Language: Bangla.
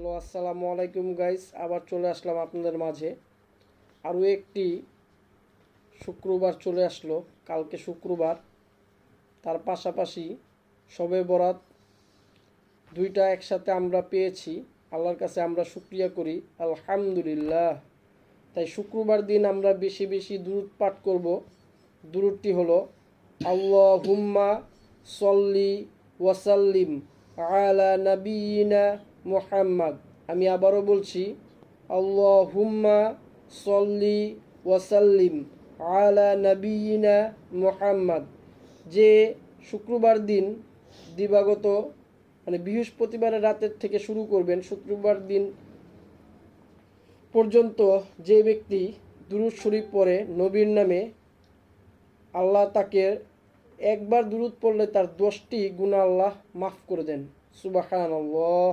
হ্যালো, আসসালামু আলাইকুম গাইস। আবার চলে আসলাম আপনাদের মাঝে। আরও একটি শুক্রবার চলে আসলো। কালকে শুক্রবার, তার পাশাপাশি শবে বরাত, দুইটা একসাথে আমরা পেয়েছি। আল্লাহর কাছে আমরা শুকরিয়া করি, আলহামদুলিল্লাহ। তাই শুক্রবার দিন আমরা বেশি বেশি দুরূদ পাঠ করব। দুরূদটি হলো আল্লাহুম্মা সল্লি ওয়াসাল্লিম আলা নাবিয়িনা মুহাম্মদ। আমি আবারও বলছি, আল্লাহুম্মা সল্লি ওয়াসাল্লিম আলা নাবিয়িনা মুহাম্মদ। যে শুক্রবার দিন দিবাগত বৃহস্পতিবারের রাতের থেকে শুরু করবেন, শুক্রবার দিন পর্যন্ত যে ব্যক্তি দুরূদ শরীফ পড়ে নবীর নামে, আল্লাহ তাকে একবার দুরূদ পড়লে তার 10টি গুনাহ আল্লাহ মাফ করে দেন। সুবহানাল্লাহ।